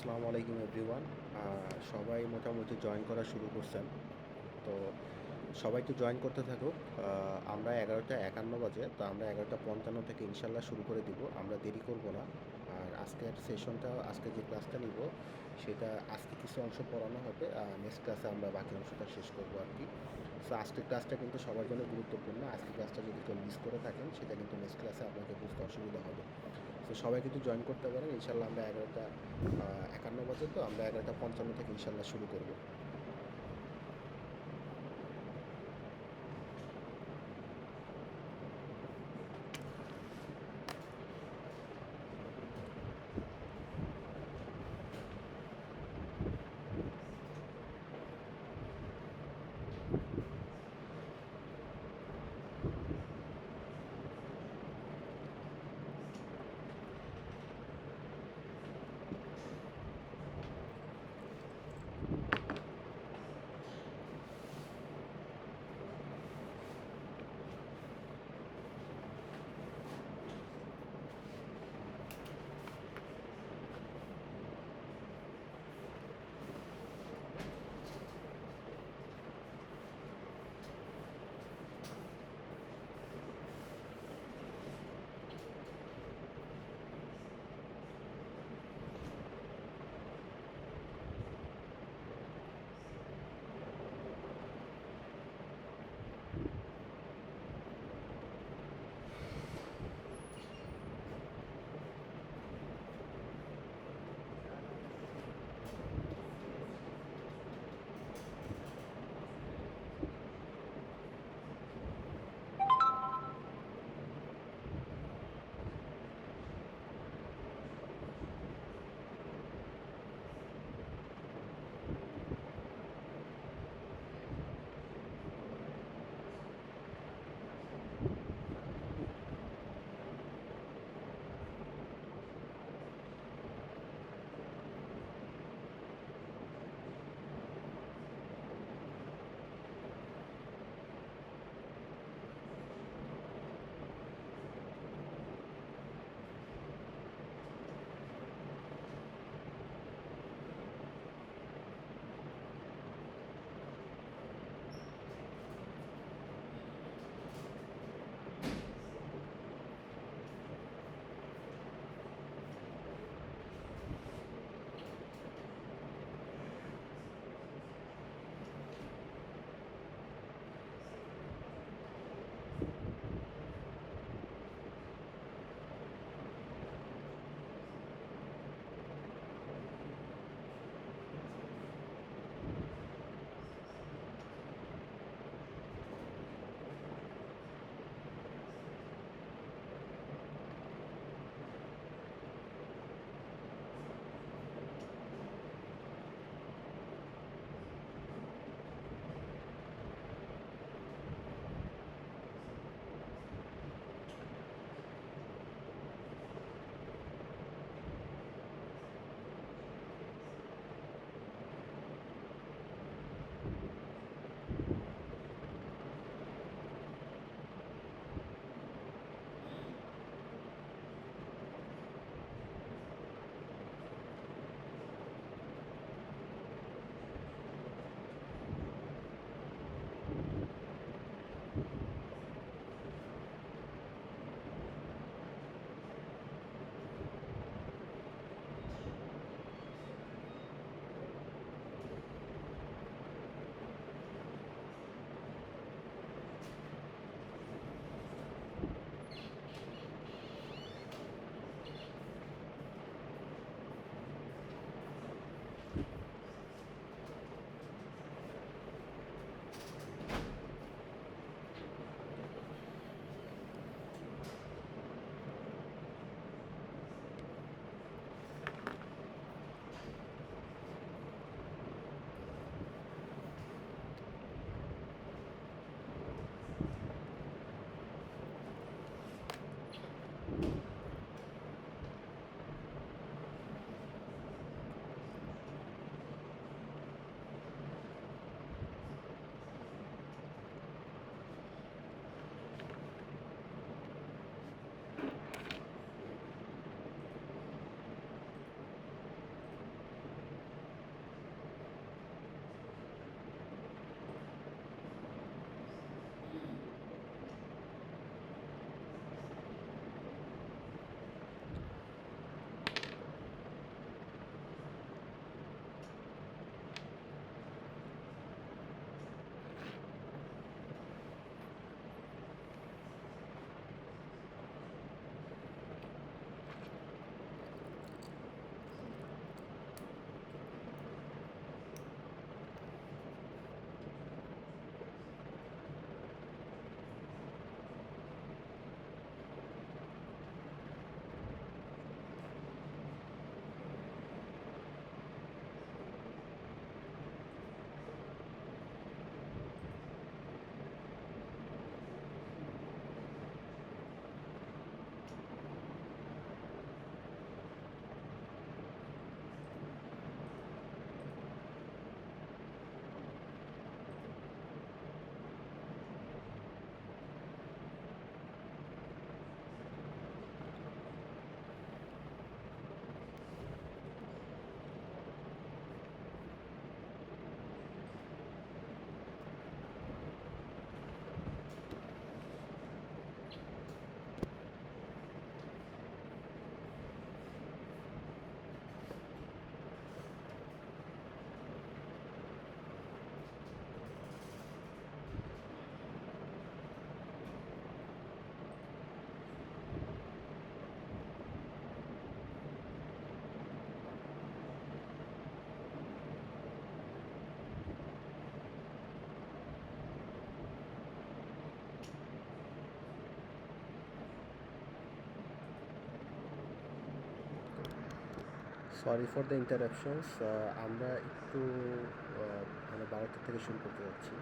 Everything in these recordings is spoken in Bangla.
আসসালামু আলাইকুম এভরিওয়ান। সবাই মোটামুটি জয়েন করা শুরু করছেন। তো সবাই একটু জয়েন করতে থাকুক। আমরা 11:51 বাজে, তো আমরা 11:55 থেকে ইনশাল্লাহ শুরু করে দিব। আমরা দেরি করব না। আর আজকের সেশনটা, আজকে যে ক্লাসটা নিব সেটা আজকে কিছু অংশ পড়ানো হবে, নেক্সট ক্লাসে আমরা বাকি অংশটা শেষ করব আর কি। সো আজকের ক্লাসটা কিন্তু সবার জন্য গুরুত্বপূর্ণ। আজকের ক্লাসটা যদি কেউ মিস করে থাকেন সেটা কিন্তু নেক্সট ক্লাসে আপনাকে বুঝতে অসুবিধা হবে। তো সবাই কিন্তু জয়েন করতে পারেন। ইনশাল্লাহ আমরা 11:51 বাজে, তো আমরা 11:55 থেকে ইনশাল্লাহ শুরু করব। Sorry for the interruptions. আমরা একটু মানে 12টা থেকে শুরু করতে যাচ্ছি।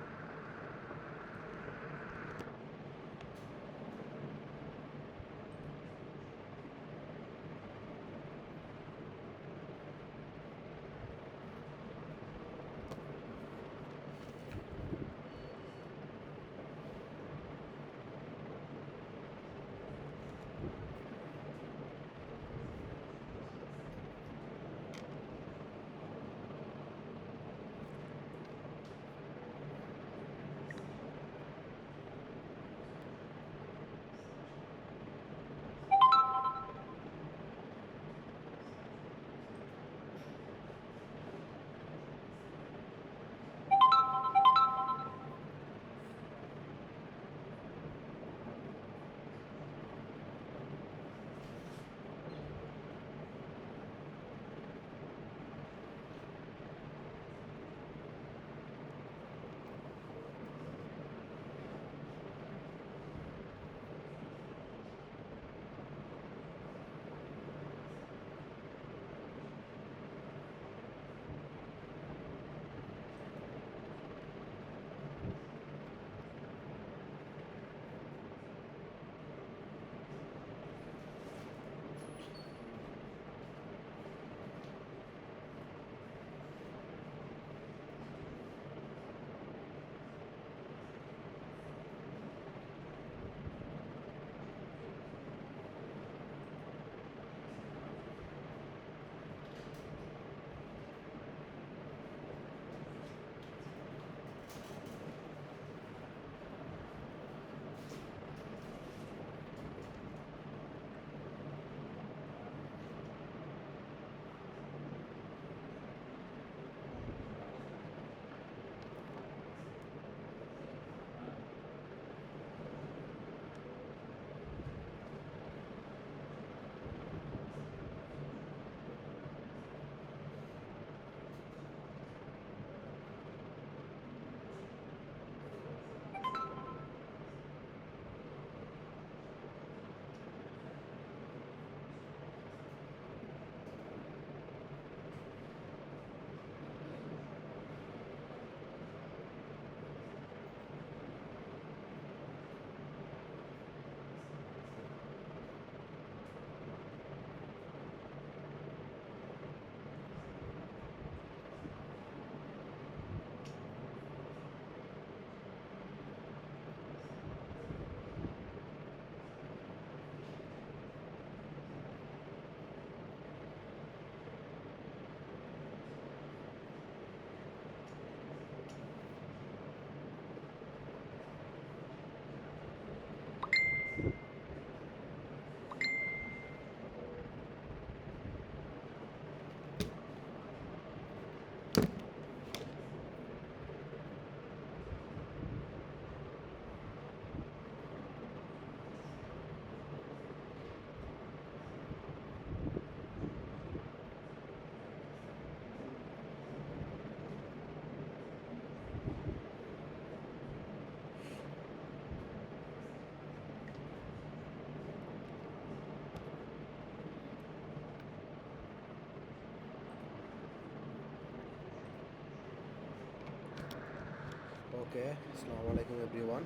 ওকে, আসসালামু আলাইকুম এভরিওয়ান।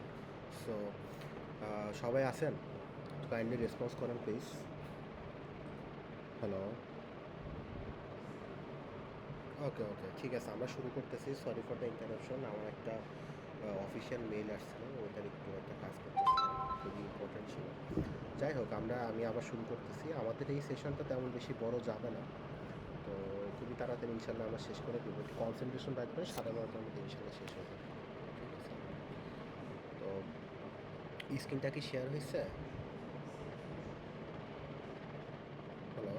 সো সবাই আছেন? কাইন্ডলি রেসপন্স করেন প্লিজ। হ্যালো। ওকে ওকে, ঠিক আছে, আমরা শুরু করতেছি। Sorry for the interruption. আমার একটা অফিসিয়াল মেইল আসছিল, ওইটার একটু একটা কাজ করতেছিলাম, খুবই ইম্পর্টেন্ট ছিল। যাই হোক, আমি আবার শুরু করতেছি। আমাদের এই সেশনটা তেমন বেশি বড় যাবে না, তো খুবই তাড়াতাড়ি ইনশাল্লাহ আমরা শেষ করে দেবো। একটু কনসেন্ট্রেশন রাখবেন, 12:30টার মধ্যে ইনশাল্লাহ শেষ হবে। ঠিক আছে, তো স্ক্রিনটা কি শেয়ার হয়েছে? Hello.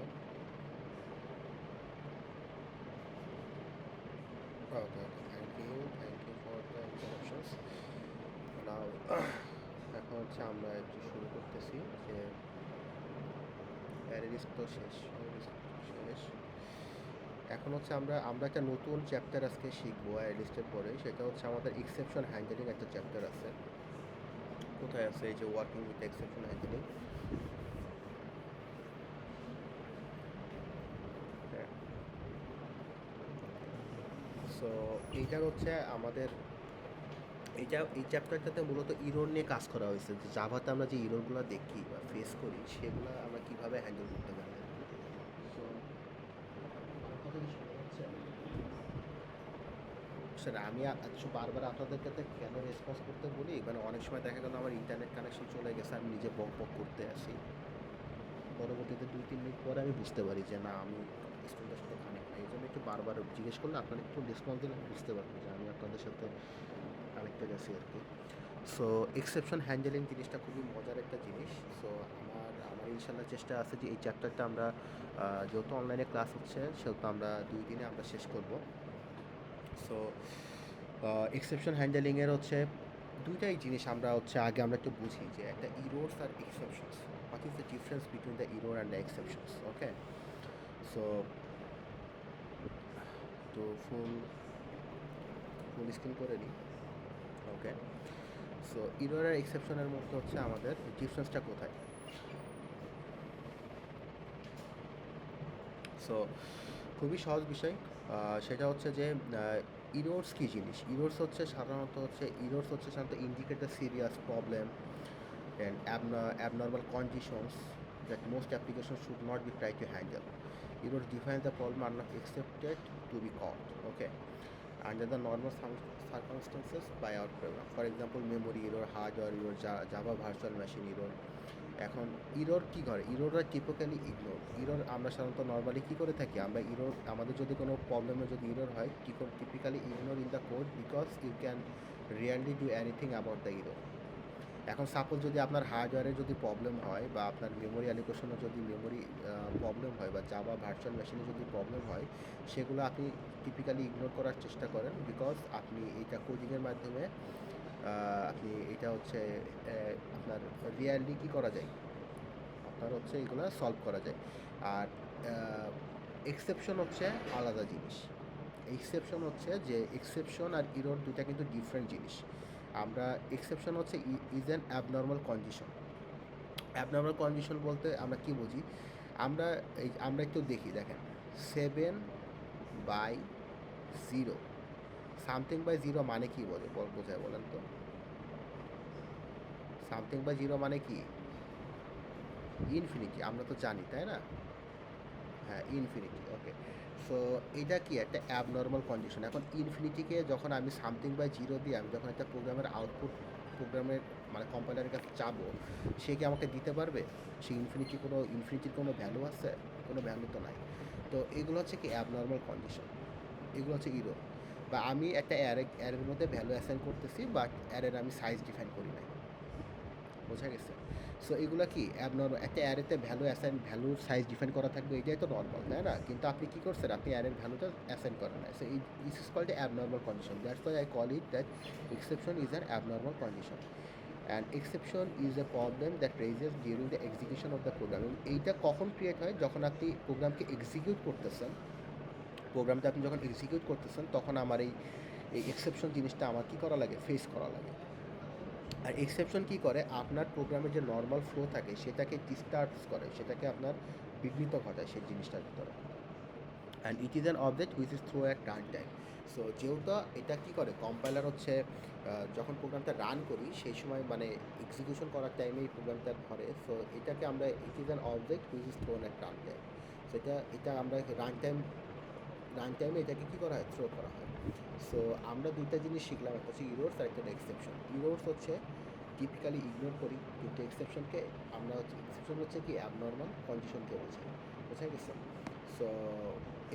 Okay okay, thank you for the interruptions. Now এখন হচ্ছে আমরা একটু শুরু করতেছি যে অ্যারেরিস্ক তো শেষ, শেষ। এখন হচ্ছে আমরা একটা নতুন চ্যাপ্টার আজকে শিখবো অ্যারেরিস্টের পরে, সেটা হচ্ছে আমাদের এক্সেপশন হ্যান্ডেলিং একটা চ্যাপ্টার আছে। কোথায় আছে? এই যে ওয়ার্কিং উইথ এক্সেপশন হ্যান্ডেলিং। হ্যাঁ, সো এইটার হচ্ছে আমাদের এই চ্যাপ্টারটাতে মূলত ইরর নিয়ে কাজ করা হয়েছে, যে জাভাতে আমরা যে ইররগুলো দেখি বা ফেস করি সেগুলো আমরা কীভাবে হ্যান্ডেল করতে পারি। সো আমার কথা কি শোনা যাচ্ছে? স্যার আমি বারবার আপনাদের কাছে কেন রেসপন্স করতে বলি, মানে অনেক সময় দেখা গেল আমার ইন্টারনেট কানেকশন চলে গেছে, আমি নিজে বক বক করতে আসি, পরবর্তীতে 2-3 মিনিট পরে আমি বুঝতে পারি যে না, আমি স্টুডেন্টের সাথে কানেক্ট নাই। এই জন্য একটু বারবার জিজ্ঞেস করলে আপনারা একটু রেসপন্স দিলে আমি বুঝতে পারবো যে আমি আপনাদের সাথে কানেক্টেড আছি আর কি। সো এক্সেপশন হ্যান্ডেলিং জিনিসটা খুবই মজার একটা জিনিস। সো আমার ইনশাল্লাহ চেষ্টা আছে যে এই চ্যাপ্টারটা আমরা যেহেতু অনলাইনে ক্লাস হচ্ছে সেহেতু আমরা 2 দিনে আমরা শেষ করব। সো এক্সেপশন হ্যান্ডেলিংয়ের হচ্ছে দুইটাই জিনিস আমরা হচ্ছে আগে আমরা একটু বুঝি যে একটা ইরোর্স আর exceptions, what is the difference between the error and the exceptions. Okay, so তো ফুল স্ক্রিন করে নিই। ওকে, সো ইরর আর এক্সেপশনের মধ্যে হচ্ছে আমাদের ডিফারেন্সটা কোথায়। সো খুবই সহজ বিষয়, সেটা হচ্ছে যে ইরোর্স কী জিনিস। ইরোর্স হচ্ছে সাধারণত indicate the serious problem and abnormal conditions that most applications should not be tried to handle. Errors define the problem are not accepted to be caught. Okay, under the normal circumstances by our program. For example, memory error, hardware error, Java virtual machine error. এখন ইরর কী করে, ইরররা টিপিক্যালি ইগনোর। ইরর আমরা সাধারণত নর্মালি কী করে থাকি, আমরা ইরর আমাদের যদি কোনো প্রবলেমে যদি ইরর হয় typically ignore in the code because you can really do anything about the error. এখন সাপোজ যদি আপনার হার্ডওয়্যারে যদি প্রবলেম হয় বা আপনার মেমোরি অ্যালোকেশনে যদি প্রবলেম হয় বা জাভা ভার্চুয়াল মেশিনে যদি প্রবলেম হয়, সেগুলো আপনি টিপিক্যালি ইগনোর করার চেষ্টা করেন বিকজ আপনি এইটা কোডিংয়ের মাধ্যমে আপনি এটা হচ্ছে আপনার রিয়ালি কী করা যায়, আপনার হচ্ছে এগুলো সলভ করা যায়। আর এক্সেপশন হচ্ছে আলাদা জিনিস। এক্সেপশন হচ্ছে যে এক্সেপশন আর ইরর দুইটা কিন্তু ডিফারেন্ট জিনিস। আমরা এক্সেপশন হচ্ছে is an abnormal condition. Abnormal condition বলতে আমরা কি বুঝি, আমরা একটু দেখেন 7/0 সামথিং বাই জিরো মানে কি বোঝায় বলেন তো? সামথিং বাই জিরো মানে কি? ইনফিনিটি, আমরা তো জানি তাই না? হ্যাঁ, ইনফিনিটি। ওকে, সো এটা কি একটা অ্যাবনর্মাল কন্ডিশন। এখন ইনফিনিটিকে যখন আমি সামথিং বাই জিরো দিয়ে আমি যখন একটা প্রোগ্রামের আউটপুট প্রোগ্রামের মানে কম্পাইলারের কাছে চাবো, সে কি আমাকে দিতে পারবে? সে ইনফিনিটির কোনো ভ্যালু আছে? কোনো ভ্যালু তো নাই। তো এগুলো হচ্ছে কি অ্যাবনর্মাল কন্ডিশন, এগুলো হচ্ছে ইরর। বা আমি একটা অ্যারের মধ্যে ভ্যালু অ্যাসাইন করতেছি বাট অ্যারের আমি সাইজ ডিফাইন করি নাই। বোঝা গেছে? সো এগুলো কি অ্যাবনর্মাল। একটা অ্যারেতে ভ্যালুর সাইজ ডিফাইন করা থাকবে, এটাই তো নর্মাল, তাই না? কিন্তু আপনি কী করছেন, আপনি অ্যারের ভ্যালুটা অ্যাসাইন করেন না। So this is called a abnormal condition. That's why I call it that exception is an abnormal condition and exception is a problem that raises during the execution of the program. এইটা কখন ক্রিয়েট হয়, যখন আপনি প্রোগ্রামকে এক্সিকিউট করতেছেন। প্রোগ্রামটা আপনি যখন এক্সিকিউট করতেছেন তখন আমার এই এক্সেপশন জিনিসটা আমার কী করা লাগে, ফেস করা লাগে। আর এক্সেপশন কী করে, আপনার প্রোগ্রামের যে নর্মাল ফ্লো থাকে সেটাকে ডিস্টার্বস করে, সেটাকে আপনার বিঘ্নিত ঘটায় সেই জিনিসটার ভিতরে। And it is an object which is through at run time. So যেহেতু এটা কী করে, কম্পাইলার হচ্ছে যখন প্রোগ্রামটা রান করি সেই সময় মানে এক্সিকিউশন করার টাইমে এই প্রোগ্রামটা ধরে। সো এটাকে আমরা it is an object which is thrown at run time. So এটা আমরা রান টাইমে এটাকে কী করা হয়, থ্রো করা হয়। সো আমরা দুইটা জিনিস শিখলাম, একটা হচ্ছে ইরোর্স আর একটা এক্সেপশন। ইরোর্স হচ্ছে টিপিক্যালি ইগনোর করি, কিন্তু এক্সেপশন হচ্ছে কি অ্যাবনর্মাল কন্ডিশনকে বোঝা গেছে? সো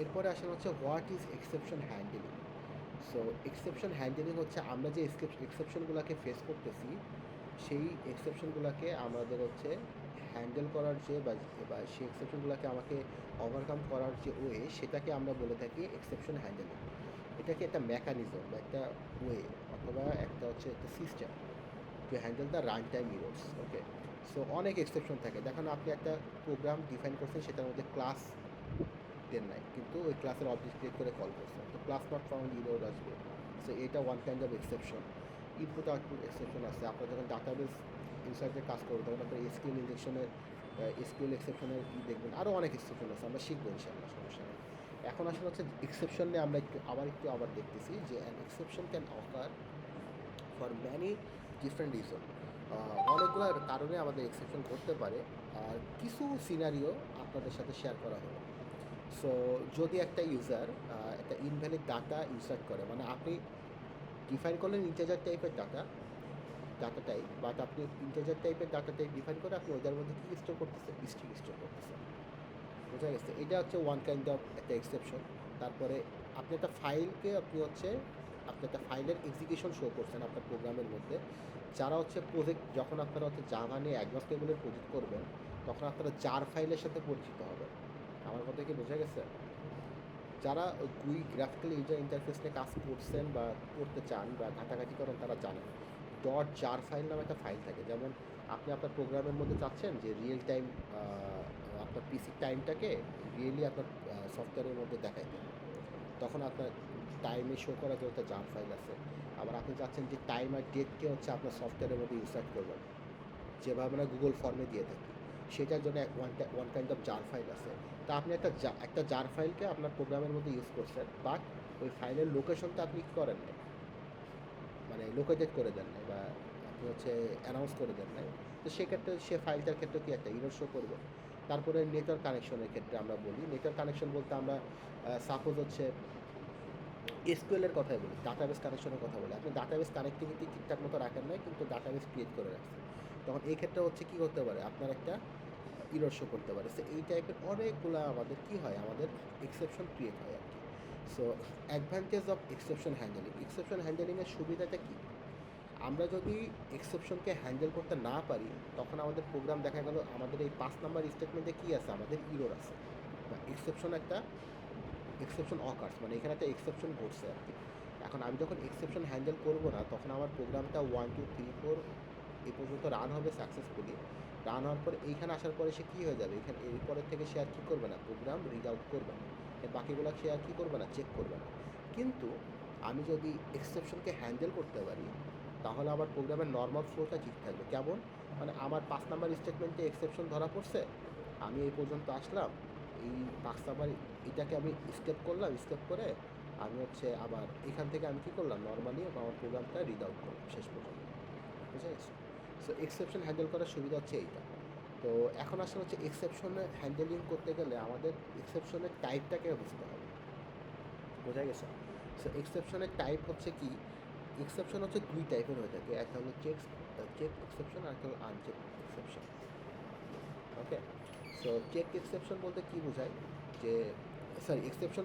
এরপরে আসলে হচ্ছে what is exception handling. So exception handling হচ্ছে আমরা যে এক্সেপশনগুলোকে ফেস করতেছি সেই এক্সেপশনগুলোকে আমাদের হচ্ছে হ্যান্ডেল করার যে বা সেই এক্সেপশনগুলোকে আমাকে ওভারকাম করার যে ওয়ে, সেটাকে আমরা বলে থাকি এক্সেপশন হ্যান্ডেলিং। এটাকে একটা মেকানিজম বা একটা ওয়ে অথবা একটা system to handle the run time errors. Okay, so অনেক এক্সেপশন থাকে। দেখুন আপনি একটা প্রোগ্রাম ডিফাইন করছেন, সেটার মধ্যে ক্লাস দেন নাই, কিন্তু ওই ক্লাসের অবজেক্ট ক্রিয়েট করে কল করছেন, তো ক্লাস নট ফাউন্ড ইরোর আসবে। সো এটা one kind of exception. Input output exception আছে। আপনার যখন ডাটাবেস ইনসাইডে কাজ করবেন তখন আপনার এসকিউএল এক্সেপশনের দেখবেন। আরও অনেক এক্সেপশন আছে, আমরা শিখবো ইনশাআল্লাহ, সমস্যা নেই। এখন আসলে হচ্ছে এক্সেপশন নিয়ে আমরা একটু আবার দেখতেছি যে an exception can occur for many different reason. অনেকগুলো কারণে আমাদের এক্সেপশন করতে পারে, আর কিছু সিনারিও আপনাদের সাথে শেয়ার করা হলো। সো যদি একটা ইউজার একটা ইনভ্যালিড ডাটা ইনসার্ট করে, মানে আপনি ডিফাইন করলেন ইন্টিজার টাইপের ডাটা টাইপ, বাট আপনি ইন্টিজার টাইপের ডাটা টাইপ ডিফাইন করে আপনি ওদের মধ্যে কী স্টোর করতেছেন, স্ট্রিং স্টোর করতেছেন। বোঝা গেছে? এটা হচ্ছে ওয়ান কাইন্ড অফ একটা এক্সেপশন। তারপরে আপনি একটা ফাইলকে আপনি একটা ফাইলের এক্সিকিউশন শো করছেন আপনার প্রোগ্রামের মধ্যে। যারা হচ্ছে প্রজেক্ট, যখন আপনারা হচ্ছে জাভা নিয়ে অ্যাডভান্স লেভেলের প্রজেক্ট করবেন, তখন আপনারা জার ফাইলের সাথে পরিচিত হবেন। আমার কথা কি বোঝা গেছে? যারা ওই GUI গ্রাফিক্যাল ইউজার ইন্টারফেস নিয়ে কাজ করছেন বা করতে চান বা ঘাটাঘাটি করেন, তারা জানেন .jar ফাইল নামে একটা ফাইল থাকে। যেমন আপনি আপনার প্রোগ্রামের মধ্যে চাচ্ছেন যে রিয়েল টাইম আপনার পিসির টাইমটাকে রিয়েলি আপনার সফটওয়্যারের মধ্যে দেখাইতে, তখন আপনার টাইমে শো করার জন্য একটা জার ফাইল আছে। আবার আপনি চাচ্ছেন যে টাইম আর ডেটকে হচ্ছে আপনার সফটওয়্যারের মধ্যে ইনসার্ট করবেন, যেভাবে আমরা গুগল ফর্মে দিয়ে থাকি, সেটার জন্য one kind of jar file আছে। তা আপনি একটা জার ফাইলকে আপনার প্রোগ্রামের মধ্যে ইউজ করছেন, বাট ওই ফাইলের লোকেশনটা আপনি কী করেন নাই, মানে লোকেটেড করে দেন নাই, বা আপনি হচ্ছে অ্যানাউন্স করে দেন নাই। তো সেক্ষেত্রে সে ফাইলটার ক্ষেত্রে কি একটা ইরর শো করবে। তারপরে নেটওয়ার্ক কানেকশনের ক্ষেত্রে আমরা বলি, নেটওয়ার্ক কানেকশন বলতে আমরা সাপোজ হচ্ছে এসকিউএলের কথাই বলি, ডাটাবেস কানেকশনের কথা বলি। আপনি ডাটাবেস কানেক্টিভিটি ঠিকঠাক মতো রাখেন নাই, কিন্তু ডাটাবেস ক্রিয়েট করে রাখছেন, তখন এই ক্ষেত্রে হচ্ছে কী করতে পারে, আপনার একটা ইরর শো করতে পারে। সো এই টাইপের অনেকগুলো আমাদের কী হয়, আমাদের এক্সেপশন ক্রিয়েট হয় আর কি। So advantage of exception handling. Exception হ্যান্ডেলিংয়ের সুবিধাটা কী? আমরা যদি এক্সেপশনকে হ্যান্ডেল করতে না পারি, তখন আমাদের প্রোগ্রাম দেখা গেল আমাদের এই 5 নাম্বার স্টেটমেন্টে কী আছে, আমাদের ইরর আছে, বা এক্সেপশন অকার্স, মানে এখানে একটা এক্সেপশন ঘটছে আর কি। এখন আমি যখন এক্সেপশন হ্যান্ডেল করব না, তখন আমার প্রোগ্রামটা 1 2 3 4 এই পর্যন্ত রান হবে সাকসেসফুলি। রান হওয়ার পরে এইখানে আসার পরে সে কী হয়ে যাবে, এখানে এরপরের থেকে সে আর কী করবে না, প্রোগ্রাম রিড আউট করবে না, বাকিগুলো সে আর কী করবে না, চেক করবে না। কিন্তু আমি যদি এক্সেপশনকে হ্যান্ডেল করতে পারি, তাহলে আমার প্রোগ্রামের নর্মাল ফ্লোটা ঠিক থাকবে। কেমন? মানে আমার 5 নাম্বার স্টেটমেন্টে এক্সেপশন ধরা পড়ছে, আমি এই পর্যন্ত আসলাম, এই 5 নাম্বার এটাকে আমি স্কেপ করলাম, স্কেপ করে আমি হচ্ছে আবার এখান থেকে আমি কী করলাম, নর্মালি আমার প্রোগ্রামটা রিড আউট করলাম শেষ পর্যন্ত। বুঝে গেছে? সো এক্সেপশন হ্যান্ডেল করার সুবিধা হচ্ছে এইটা। তো এখন আসলে হচ্ছে এক্সেপশনে হ্যান্ডেলিং করতে গেলে আমাদের এক্সেপশনের টাইপটাকে বুঝতে হবে। বোঝা গেছে? সো এক্সেপশনের টাইপ হচ্ছে কি, এক্সেপশন হচ্ছে 2 টাইপের হয়ে থাকে, একটা হলো চেক এক্সেপশন, আর একটা হলো আনচেক এক্সেপশন। ওকে? সো চেক এক্সেপশন বলতে কী বোঝায়, যে এক্সেপশন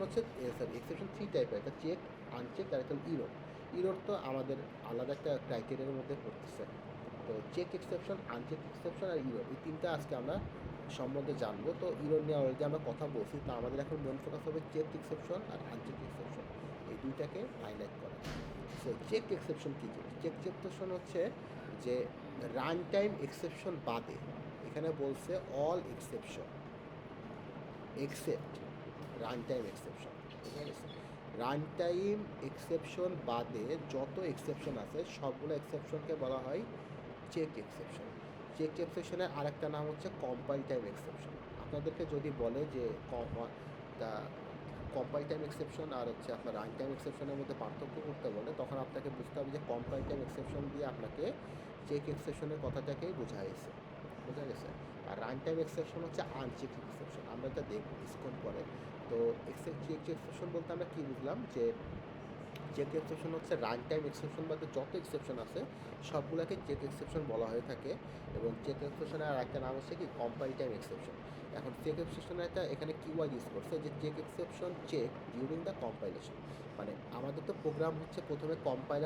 3 টাইপের, একটা চেক, আনচেক, আর একটা ইরর। ইরর তো আমাদের আলাদা একটা ক্রাইটেরিয়ার মধ্যে পড়তেছে। তো চেক এক্সেপশন, আনচেক এক্সেপশন আর ইরর, এই তিনটা আজকে আমরা সম্বন্ধে জানবো। তো ইরর নিয়ে অলরেডি আমরা কথা বলছি, তো আমাদের এখন মেন ফোকাস হবে চেক এক্সেপশন আর আনচেক এক্সেপশন, এই দুইটাকে হাইলাইট করা। সো চেক এক্সেপশন কী জিনিস? চেক এক্সেপশন হচ্ছে যে রান টাইম এক্সেপশন বাদে, এখানে বলছে all exception except run time exception. ঠিক আছে? রান টাইম এক্সেপশন বাদে যত এক্সেপশন আছে, সবগুলো এক্সেপশনকে বলা হয় চেক এক্সেপশন। চেক এক্সেপশনের আরেকটা নাম হচ্ছে কম্পাইল টাইম এক্সেপশন। আপনাদেরকে যদি বলে যে কম্পাইল টাইম এক্সেপশন আর হচ্ছে আপনার রান টাইম এক্সেপশনের মধ্যে পার্থক্য করতে বলে, তখন আপনাকে বুঝতে হবে যে কম্পাইল টাইম এক্সেপশন দিয়ে আপনাকে চেক এক্সেপশনের কথাটাকেই বোঝাইছে। বোঝা গেছে? আর রান টাইম এক্সেপশন হচ্ছে আনচেক এক্সেপশন, আমরা এটা দেখব কিছুক্ষণ পরে। তো চেক এক্সেপশন বলতে আমরা কী বুঝলাম, যে চেক এক্সেপশন হচ্ছে রান টাইম এক্সেপশন বাদে যত এক্সেপশন আছে সবগুলোকে চেক এক্সেপশন বলা হয়ে থাকে। এবং চেক এক্সেপশনের আর একটা নাম হচ্ছে কি, কম্পাইল টাইম এক্সেপশন। এখন চেক এক্সেপশনের একটা এখানে কিওয়ার্ড ইউজ করছে, যে check exception check during the compilation. মানে আমাদের তো প্রোগ্রাম হচ্ছে প্রথমে কম্পাইল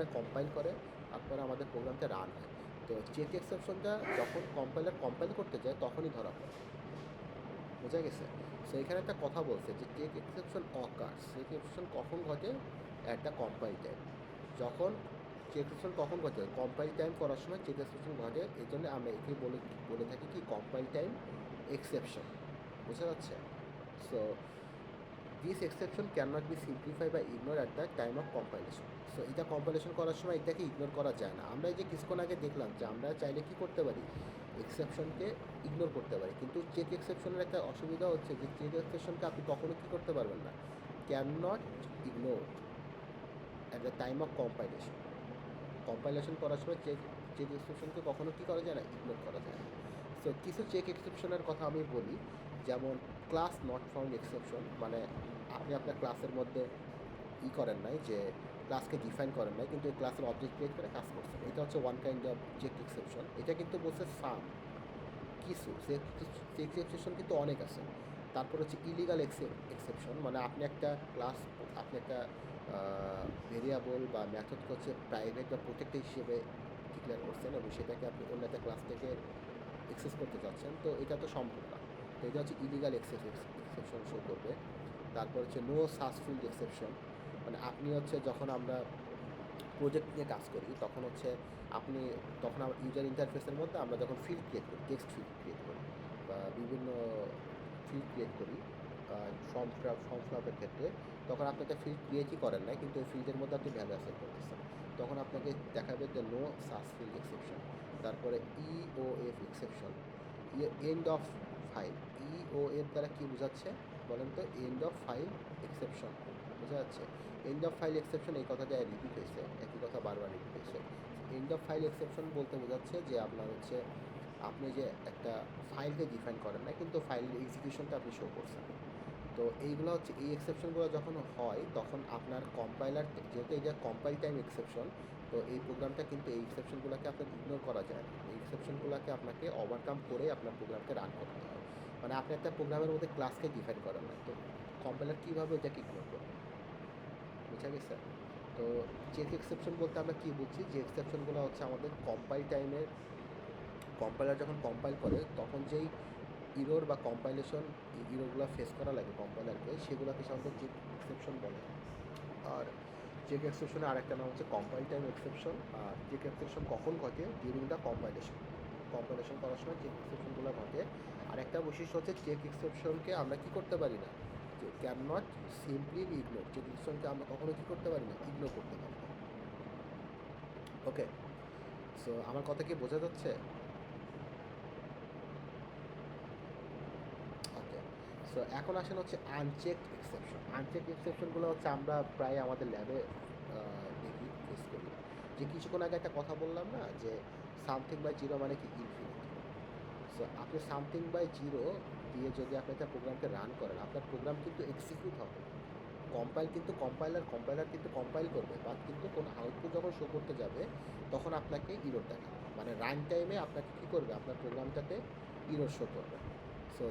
করে, তারপরে আমাদের প্রোগ্রামটা রান হয়। তো চেক এক্সেপশনটা যখন কম্পাইল করতে যায়, তখনই ধরা পড়ে। বোঝা গেছে? সো এখানে একটা কথা বলছে যে check exception occurs, check exception কখন ঘটে, একটা কম্পাইল টাইম। যখন চেক এক্সেপশন কখন ঘটে, কম্পাইল টাইম করার সময় চেক এক্সেপশন ঘটে, এই জন্য আমরা একে বলে থাকি কি, কম্পাইল টাইম এক্সেপশন। বোঝা যাচ্ছে? So this exception can not be simplify বা ignore at the time of compilation. So এটা কম্পাইলেশন করার সময় এটাকে ইগনোর করা যায় না। আমরা এই যে কিছুক্ষণ আগে দেখলাম যে আমরা চাইলে কী করতে পারি, এক্সেপশনকে ইগনোর করতে পারি, কিন্তু চেক এক্সেপশনের একটা অসুবিধা হচ্ছে যে চেক এক্সেপশনকে আপনি কখনো কী করতে পারবেন না, can not ignore at the time of compilation করার সময় চেক এক্সেপশনকে কখনো কী করা যায় না, ইগনোর করা যায় না। সো কিছু চেক এক্সেপশনের কথা আমি বলি, যেমন ক্লাস নট ফাউন্ড এক্সেপশন, মানে আপনি আপনার ক্লাসের মধ্যে করেন নাই, যে ক্লাসকে ডিফাইন করেন নাই, কিন্তু এই ক্লাসের অবজেক্ট ক্রিয়েট করে কাজ করছেন, এটা হচ্ছে one kind of check exception. এটা কিন্তু বলছে সাম, কিছু চেক এক্সেপশন কিন্তু অনেক আছে। তারপর হচ্ছে ইলিগাল এক্সেপশন, মানে আপনি একটা ভেরিয়েবল বা মেথডকে হচ্ছে প্রাইভেট বা প্রোটেক্টেড হিসেবে ডিক্লেয়ার করছেন এবং সেটাকে আপনি অন্য একটা ক্লাস থেকে এক্সেস করতে চাচ্ছেন, তো এটা তো সম্ভব না। তো এটা হচ্ছে ইলিগাল এক্সেপশন শো করবে। তারপর হচ্ছে নো সাস ফিল্ড এক্সেপশন, মানে আপনি হচ্ছে যখন আমরা প্রজেক্ট নিয়ে কাজ করি তখন হচ্ছে আমার ইউজার ইন্টারফেসের মধ্যে আমরা যখন ফিল্ড ক্রিয়েট করি, টেক্সট ফিল্ড ক্রিয়েট করি বা বিভিন্ন ফিল্ড ক্রিয়েট করি ফর্ম ফিল ক্ষেত্রে, তখন আপনাকে ফিল্ড ক্রিয়েটই করেন না, কিন্তু ওই ফিল্ডের মধ্যে আপনি ভ্যালু অ্যাসাইন করতেছেন, তখন আপনাকে দেখাবে যে নো সাস ফিল্ড এক্সেপশন। তারপরে ইওএফ এক্সেপশন, এন্ড অফ ফাইল। ইওএফ দ্বারা কী বোঝাচ্ছে বলেন তো? এন্ড অফ ফাইল এক্সেপশন বোঝা যাচ্ছে। এন্ড অফ ফাইল এক্সেপশন এই কথাটা রিপিট হয়েছে, একই কথা বারবার রিপিট হয়েছে। এন্ড অফ ফাইল এক্সেপশন বলতে বোঝাচ্ছে যে আপনার হচ্ছে আপনি যে একটা ফাইলকে ডিফাইন করেন না, কিন্তু ফাইলের এক্সিকিউশনটা আপনি শো করছেন। তো এইগুলো হচ্ছে, এই এক্সেপশনগুলো যখন হয় তখন আপনার কম্পাইলার, যেহেতু এটা কম্পাইল টাইম এক্সেপশন, তো এই প্রোগ্রামটা কিন্তু এই এক্সেপশনগুলোকে আপনার ইগনোর করা যায় না। এই এক্সেপশনগুলোকে আপনাকে ওভারকাম করে আপনার প্রোগ্রামকে রান করতে হয়। মানে আপনি একটা প্রোগ্রামের মধ্যে ক্লাসকে ডিফাইন করেন না, তো কম্পাইলার কীভাবে এটাকে ইগনোর করবে? বুঝা গেছে? তো চেক এক্সেপশন বলতে আমরা কী বুঝছি, যে এক্সেপশনগুলো হচ্ছে আমাদের কম্পাইলার যখন কম্পাইল করে তখন যেই ইরোর বা কম্পাইলেশন ইরোরগুলো ফেস করা লাগে কম্পাইলারকে, সেগুলোকে সাধারণত চেক এক্সেপশন বলে। আর চেক এক্সেপশনের আরেকটা নাম হচ্ছে কম্পাইল টাইম এক্সেপশন। আর চেক এক্সেপশন কখন ঘটে? ডিউরিং দ্য কম্পাইলেশন করার সময় চেক এক্সেপশনগুলো ঘটে। আর একটা বৈশিষ্ট্য হচ্ছে চেক এক্সেপশনকে আমরা কী করতে পারি না, যে can not simply be ignore. Check এক্সেপশনকে আমরা কখনো কী করতে পারি না, ইগনোর করতে পারি না। ওকে, সো আমার কথা কি বোঝা যাচ্ছে? ওকে, সো এখন আসেন হচ্ছে আনচেক এক্সেপশন। আনচেক এক্সেপশনগুলো হচ্ছে আমরা প্রায় আমাদের ল্যাবে দেখি, ফেস করি। যে কিছুক্ষণ আগে একটা কথা বললাম না, যে সামথিং বাই জিরো মানে কি ইনফিনিটি। সো আপনি সামথিং বাই জিরো দিয়ে যদি আপনি একটা প্রোগ্রামকে রান করেন, আপনার প্রোগ্রাম কিন্তু এক্সিকিউট হবে। কম্পাইলার কিন্তু কম্পাইল করবে, বাট কিন্তু কোনো আউটপুট যখন শো করতে যাবে তখন আপনাকে ইরর দেখাবে। মানে রান টাইমে আপনাকে কী করবে, আপনার প্রোগ্রামটাতে ইরর শো করবে। সো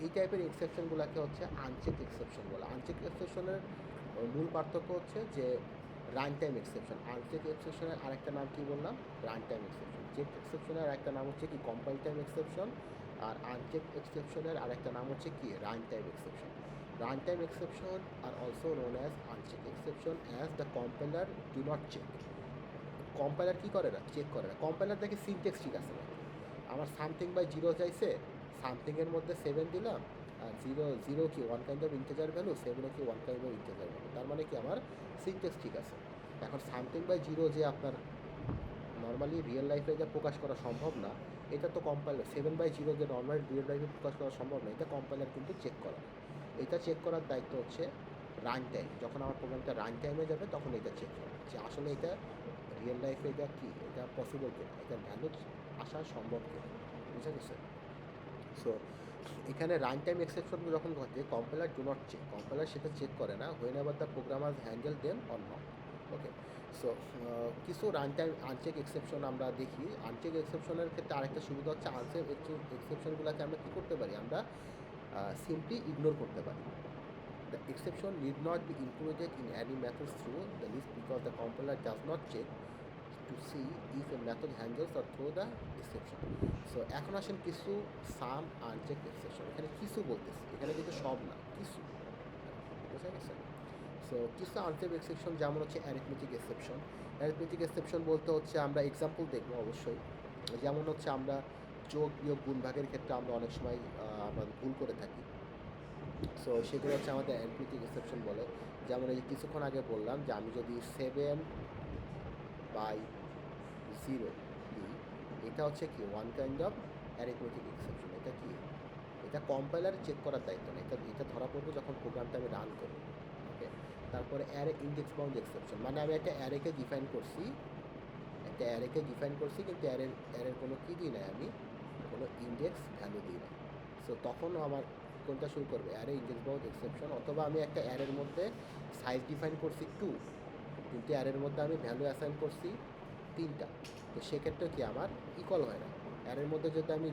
এই টাইপের এক্সেপশনগুলোকে হচ্ছে আনচেক এক্সেপশন বলে। আনচেক এক্সেপশনের মূল পার্থক্য হচ্ছে যে রান টাইম এক্সেপশন। আনচেক এক্সেপশনের আরেকটা নাম কি বললাম? Run time exception. চেক এক্সেপশনের আরেকটা নাম হচ্ছে কি কম্পাইল টাইম এক্সেপশন, আর আনচেক এক্সেপশনের আরেকটা নাম হচ্ছে কি run time exception. Run time exception are also known as uncheck exception as the compiler do not check. Compiler কী করে না? চেক করে না। কম্পাইলার দেখে সিনটেক্স ঠিক আছে নাকি, আমার সামথিং বাই জিরো চাইছে, সামথিংয়ের মধ্যে 7 দিলাম, আর জিরো কি one kind of integer value, 7 কি one kind of integer value, তার মানে কি আমার সিনটেক্স ঠিক আছে। এখন সামথিং বাই জিরো যে আপনার নর্মালি রিয়েল লাইফে যা প্রকাশ করা সম্ভব না, এটা তো কম্পাইলার 7/0 যে নর্মাল রিয়েল লাইফে প্রকাশ করা সম্ভব না, এটা কম্পাইলার কিন্তু চেক করে না। এটা চেক করার দায়িত্ব হচ্ছে রান টাইম। যখন আমার প্রোগ্রামটা রান টাইমে যাবে তখন এটা চেক হবে যে আসলে এটা রিয়েল লাইফে এটা কি, এটা পসিবল কিনা, এটার ভ্যালু আসা সম্ভব কিনা। বুঝা গেছে? সো এখানে রান টাইম এক্সেপশন যখন ঘটে, compiler do not check, compiler সেটা চেক করে না whenever the programmer handle them or not. Okay, so কিছু রান টাইম আনচেক এক্সেপশন আমরা দেখি। আনচেক এক্সেপশনের ক্ষেত্রে আরেকটা সুবিধা হচ্ছে, আনচেক এক্সেপশনগুলোকে আমরা কী করতে পারি, আমরা সিম্পলি ইগনোর করতে পারি। The exception need not be included in any method through the list because the compiler does not check to see if a method handles or throw the exception. So এখন আসেন কিছু সাম আনচেক এক্সেপশন। এখানে কিছু বলতেছি, এখানে কিন্তু সব না, কিছু। বুঝা গেছে? সো কিছু আনচেক এক্সেপশন যেমন হচ্ছে অ্যারিথমেটিক এক্সেপশন। অ্যারিথমেটিক এক্সেপশন বলতে হচ্ছে আমরা এক্সাম্পল দেখবো অবশ্যই। যেমন হচ্ছে আমরা যোগ বিয়োগ গুণ ভাগের ক্ষেত্রে আমরা অনেক সময় আমরা ভুল করে থাকি। সো সেগুলো হচ্ছে আমাদের অ্যারিথমেটিক এক্সেপশন বলে। যেমন এই যে কিছুক্ষণ আগে বললাম যে আমি যদি 7/0 দিই, এটা হচ্ছে কি one kind of arithmetic exception. এটা কি, এটা কম্পাইলার চেক করার দায়িত্ব না, এটা ধরা পড়বে যখন প্রোগ্রামটা আমি রান করব। তারপরে অ্যারে ইন্ডেক্স বাউন্ড এক্সেপশন, মানে আমি একটা অ্যারেকে ডিফাইন করছি, কিন্তু অ্যারের কোনো কী দিই নাই, আমি কোনো ইন্ডেক্স ভ্যালু দিই না। সো তখন আমার কোনটা শুরু করবে, অ্যারে ইন্ডেক্স বাউন্ড এক্সেপশন। অথবা আমি একটা অ্যারের মধ্যে সাইজ ডিফাইন করছি 2, কিন্তু অ্যারের মধ্যে আমি ভ্যালু অ্যাসাইন করছি 3টা, তো সেক্ষেত্রে কি আমার ইকুয়াল হয় না। অ্যারের মধ্যে যদি আমি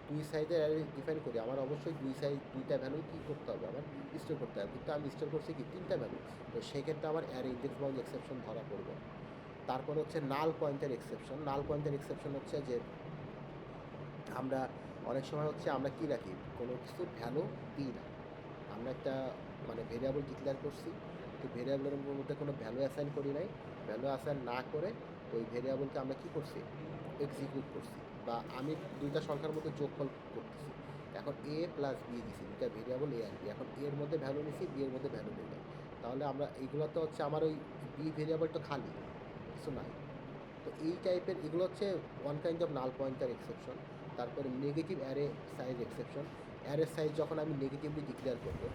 2 সাইজের অ্যারে ডিফাইন করি, আমার অবশ্যই 2টা ভ্যালু কী করতে হবে, আমার স্টোর করতে হবে, কিন্তু আমি স্টোর করছি কি 3টা ভ্যালু, তো সেক্ষেত্রে আমার অ্যারে ইন্ডেক্স বাউন্ড এক্সেপশন ধরা পড়বে। তারপর হচ্ছে নাল পয়েন্টের এক্সেপশন। নাল পয়েন্টের এক্সেপশন হচ্ছে যে আমরা অনেক সময় হচ্ছে আমরা কী রাখি, কোনো কিছু ভ্যালু দিই না, আমরা একটা মানে ভেরিয়েবল ডিক্লেয়ার করছি, তো ভেরিয়েবলের মধ্যে কোনো ভ্যালু অ্যাসাইন করি নাই, ভ্যালু অ্যাসাইন না করে ওই ভেরিয়েবলকে আমরা কী করছি, এক্সিকিউট করছি, বা আমি 2টা সংখ্যার মধ্যে যোগফল করতেছি। এখন a প্লাস b দিছি, 2টা ভেরিয়েবল a আর b, এখন a এর মধ্যে ভ্যালু নিছি, b এর মধ্যে ভ্যালু নিলাম, তাহলে আমরা এইগুলোতে হচ্ছে আমার ওই b ভেরিয়েবলটা খালি, কিছু নাই। তো এই টাইপের এগুলো হচ্ছে one kind of null pointer exception. তারপরে negative array size exception. Array size যখন আমি নেগেটিভলি ডিক্লেয়ার করবো,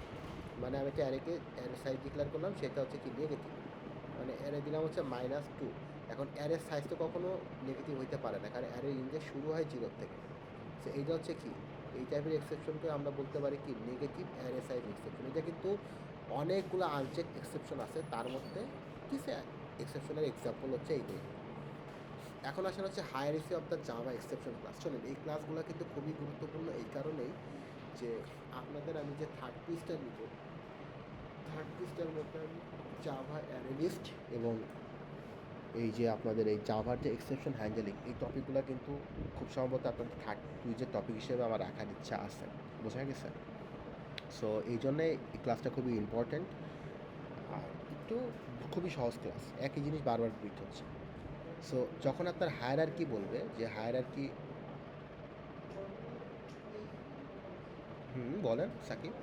মানে আমি একটা অ্যারে সাইজ ডিক্লেয়ার করলাম, সেটা হচ্ছে কি নেগেটিভ, মানে অ্যারে দিলাম হচ্ছে -2। এখন অ্যারের সাইজ তো কখনো নেগেটিভ হইতে পারে না, কারণ অ্যারে ইন্ডেক্স শুরু হয় 0 থেকে। তো এইটা হচ্ছে কি, এই টাইপের এক্সেপশনকে আমরা বলতে পারি কি নেগেটিভ অ্যারে সাইজ এক্সেপশন। এটা কিন্তু অনেকগুলো আনচেক এক্সেপশন আছে, তার মধ্যে কিছু এক্সেপশনের এক্সাম্পল হচ্ছে এইটাই। এখন আসলে হচ্ছে hierarchy of the Java exception class. চলেন, এই ক্লাসগুলো কিন্তু খুবই গুরুত্বপূর্ণ এই কারণেই যে আপনাদের আমি যে থার্ড পিসটা নিব, থার্ড পিসটার মধ্যে আমি জাভা অ্যানালিস্ট এবং এই যে আপনাদের এই জাভার যে এক্সেপশন হ্যান্ডেলিং, এই টপিকগুলো কিন্তু খুব সম্ভবত আপনাদের থার্ড কুইজের টপিক হিসেবে আমার রাখার ইচ্ছা আছে, বোঝা গেছে? সো এই জন্যে এই ক্লাসটা খুবই ইম্পর্ট্যান্ট, আর একটু খুবই সহজ ক্লাস, একই জিনিস বারবার রিপিট হচ্ছে। সো যখন আপনার হায়ারার্কি বলবে যে হায়ারার্কি, বলেন সাকিব।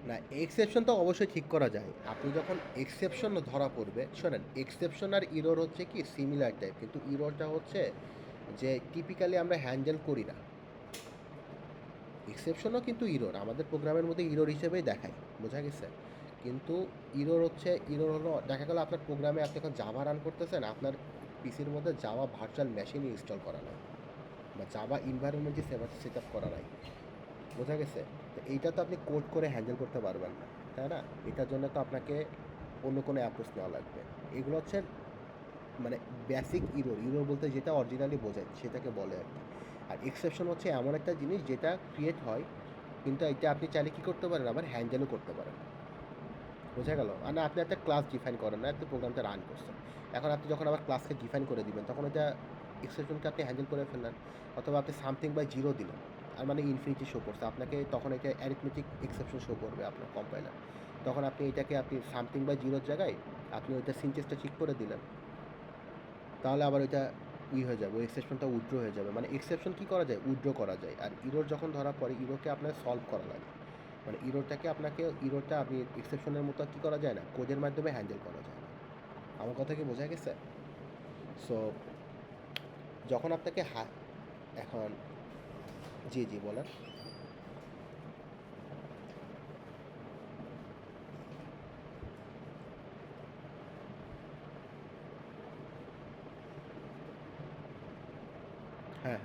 না, এক্সেপশন তো অবশ্যই ঠিক করা যায়। আপনি যখন এক্সেপশন ধরা পড়বে, শোনেন, এক্সেপশন আর ইরর হচ্ছে কি সিমিলার টাইপ, কিন্তু ইররটা হচ্ছে যে টিপিক্যালি আমরা হ্যান্ডেল করি না। এক্সেপশনও কিন্তু ইরর আমাদের প্রোগ্রামের মধ্যে ইরর হিসেবেই দেখায়, বোঝা গেছে? কিন্তু ইরর হলো দেখা গেল আপনার প্রোগ্রামে আপনি এখন জাভা রান করতেছেন, আপনার পিসির মধ্যে জাভা ভার্চুয়াল মেশিন ইনস্টল করা নাই, বা জাভা এনভায়রনমেন্টই সেট আপ করা নাই, বোঝা গেছে? তো এইটা তো আপনি কোড করে হ্যান্ডেল করতে পারবেন না, তাই না? এটার জন্য তো আপনাকে অন্য কোনো অ্যাপ্রোচ নেওয়া লাগবে। এগুলো হচ্ছে মানে বেসিক ইরর বলতে যেটা অরিজিনালি বোঝায় সেটাকে বলে আর কি। আর এক্সেপশন হচ্ছে এমন একটা জিনিস যেটা ক্রিয়েট হয়, কিন্তু এটা আপনি চাইলে কী করতে পারেন, আবার হ্যান্ডেলও করতে পারেন, বোঝা গেল? মানে আপনি একটা ক্লাস ডিফাইন করেন না, আপনি প্রোগ্রামটা রান করছেন, এখন আপনি যখন আবার ক্লাসকে ডিফাইন করে দিবেন, তখন এটা এক্সেপশনকে আপনি হ্যান্ডেল করে ফেললেন। অথবা আপনি সামথিং বাই জিরো দিলেন, আর মানে ইনফিনিটি শো করছে আপনাকে, তখন এটা অ্যারিথমেটিক এক্সেপশন শো করবে আপনার কম্পাইলার। তখন আপনি এটাকে আপনি সামথিং বাই জিরোর জায়গায় আপনি ওইটা সিনটেক্সটা ঠিক করে দিলেন, তাহলে আবার ওইটা হয়ে যাবে, ওই এক্সেপশনটা উইথড্র হয়ে যাবে। মানে এক্সেপশন কী করা যায়, উইথড্র করা যায়। আর ইরোর যখন ধরা পড়ে, ইরোকে আপনার সলভ করা লাগে, মানে ইরোরটা আপনি এক্সেপশনের মতো কী করা যায় না, কোডের মাধ্যমে হ্যান্ডেল করা যায় না। আমার কথা কি বোঝা গেছে? সো যখন আপনাকে এখন, জি জি বলেন। হ্যাঁ